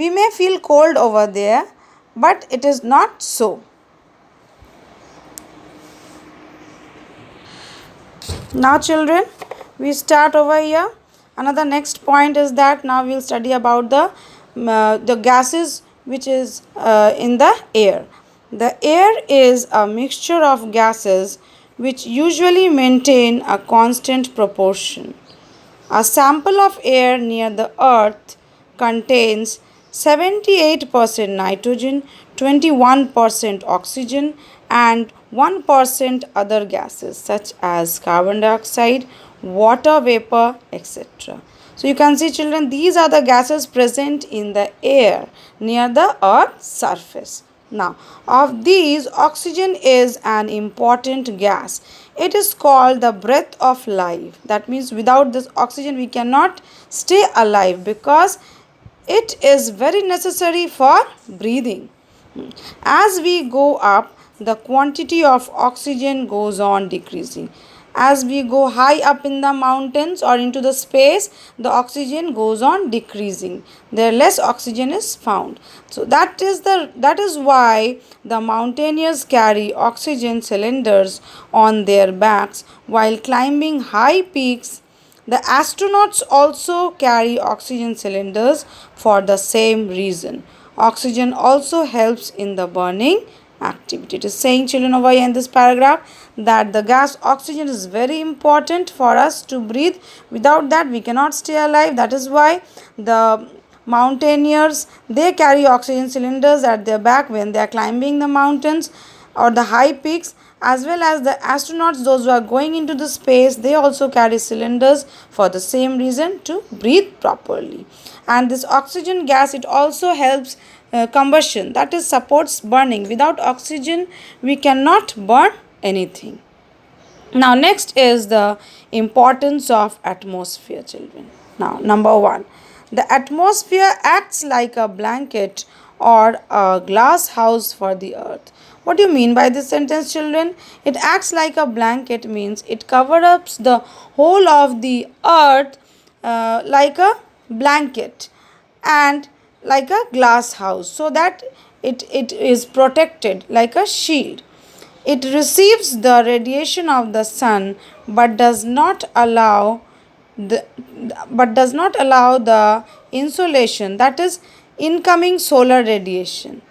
We may feel cold over there, but it is not so. Now children, we start over here. Another next point is that now we will study about the gases which is in the air. The air is a mixture of gases which usually maintain a constant proportion. A sample of air near the earth contains 78% nitrogen, 21% oxygen, and 1% other gases such as carbon dioxide, water vapor, etc. So you can see children, these are the gases present in the air near the earth's surface. Now, of these, oxygen is an important gas. It is called the breath of life. That means without this oxygen we cannot stay alive because it is very necessary for breathing. As we go up, the quantity of oxygen goes on decreasing. As we go high up in the mountains or into the space, the oxygen goes on decreasing. There less oxygen is found. So that is why the mountaineers carry oxygen cylinders on their backs while climbing high peaks. The astronauts also carry oxygen cylinders for the same reason. Oxygen also helps in the burning activity. It is saying children over here in this paragraph that the gas oxygen is very important for us to breathe. Without that we cannot stay alive. That is why the mountaineers, they carry oxygen cylinders at their back when they are climbing the mountains or the high peaks, as well as the astronauts, those who are going into the space, they also carry cylinders for the same reason, to breathe properly. And this oxygen gas, it also helps combustion, that is supports burning. Without oxygen we cannot burn anything. Now next is the importance of atmosphere children. Now number 1, the atmosphere acts like a blanket or a glass house for the earth. What do you mean by this sentence children? It acts like a blanket means it covers up the whole of the earth like a blanket and like a glass house, so that it is protected like a shield. It receives the radiation of the sun but does not allow the insolation, that is incoming solar radiation,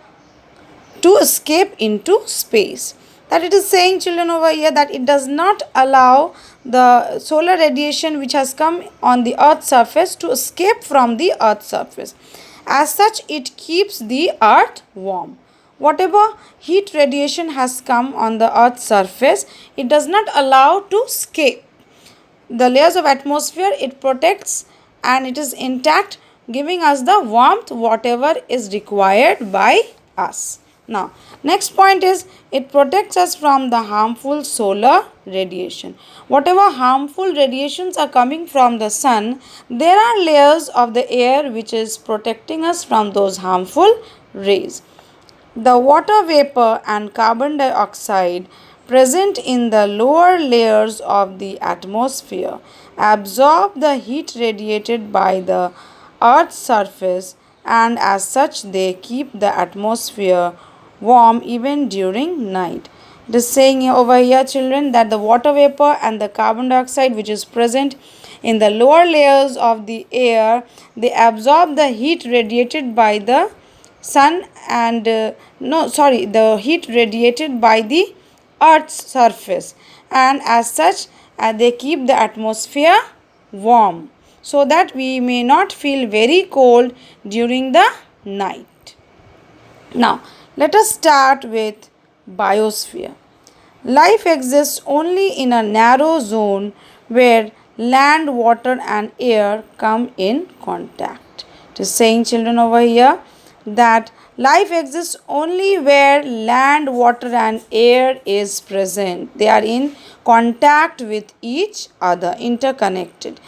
to escape into space. That it is saying children over here that it does not allow the solar radiation which has come on the earth's surface to escape from the earth's surface. As such, it keeps the earth warm. Whatever heat radiation has come on the earth's surface, it does not allow to escape. The layers of atmosphere, it protects and it is intact, giving us the warmth whatever is required by us. Now, next point is it protects us from the harmful solar radiation. Whatever harmful radiations are coming from the sun, there are layers of the air which is protecting us from those harmful rays. The water vapor and carbon dioxide present in the lower layers of the atmosphere absorb the heat radiated by the earth's surface, and as such they keep the atmosphere warm even during night. It is saying over here children that the water vapor and the carbon dioxide which is present in the lower layers of the air, they absorb the heat radiated by the sun and the heat radiated by the earth's surface, and as such they keep the atmosphere warm so that we may not feel very cold during the night. Now let us start with biosphere. Life exists only in a narrow zone where land, water and air come in contact. It is saying children over here that life exists only where land, water and air is present. They are in contact with each other, interconnected.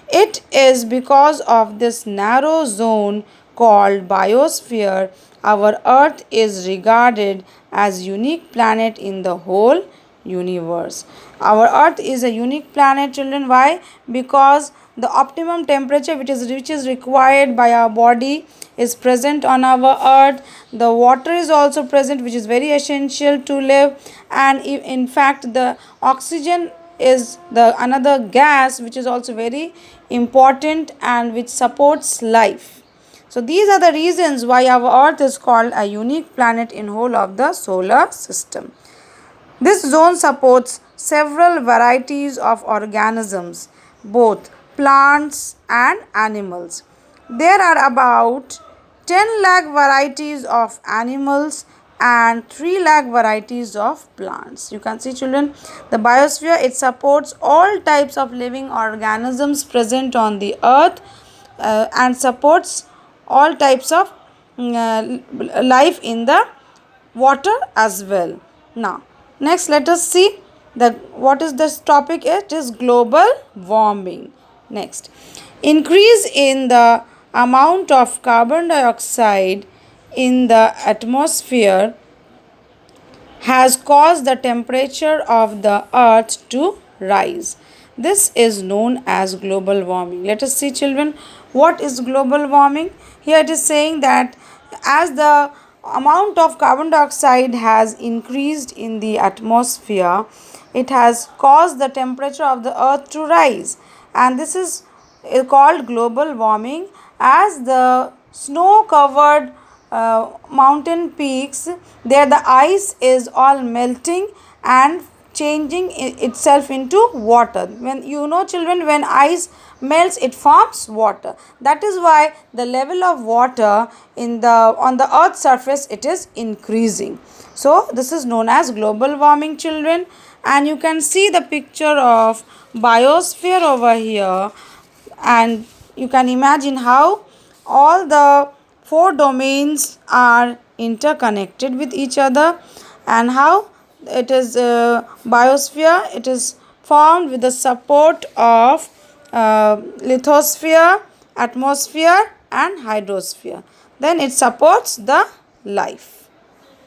It is because of this narrow zone called biosphere our earth is regarded as unique planet in the whole universe. Our earth is a unique planet children. Why? Because the optimum temperature which is required by our body is present on our earth. The water is also present, which is very essential to live. And in fact, the oxygen is the another gas which is also very important and which supports life. So these are the reasons why our earth is called a unique planet in whole of the solar system. This zone supports several varieties of organisms, both plants and animals. There are about 10 lakh varieties of animals and 3 lakh varieties of plants. You can see, children, the biosphere, it supports all types of living organisms present on the earth and supports all types of life in the water as well. Now, next let us see the what is this topic. It is global warming. Next, increase in the amount of carbon dioxide in the atmosphere has caused the temperature of the earth to rise. This is known as global warming. Let us see, children, what is global warming. Here it is saying that as the amount of carbon dioxide has increased in the atmosphere, it has caused the temperature of the earth to rise, and this is called global warming. As the snow covered mountain peaks, there the ice is all melting and changing itself into water. When you know, children, when ice melts, it forms water. That is why the level of water in the on the earth's surface, it is increasing. So this is known as global warming, children. And you can see the picture of biosphere over here, and you can imagine how all the four domains are interconnected with each other, and how it is biosphere, it is formed with the support of lithosphere, atmosphere and hydrosphere. Then it supports the life.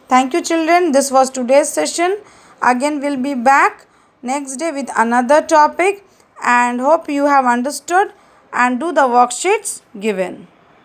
Thank you, children. This was today's session. Again we'll be back next day with another topic, and hope you have understood and do the worksheets given.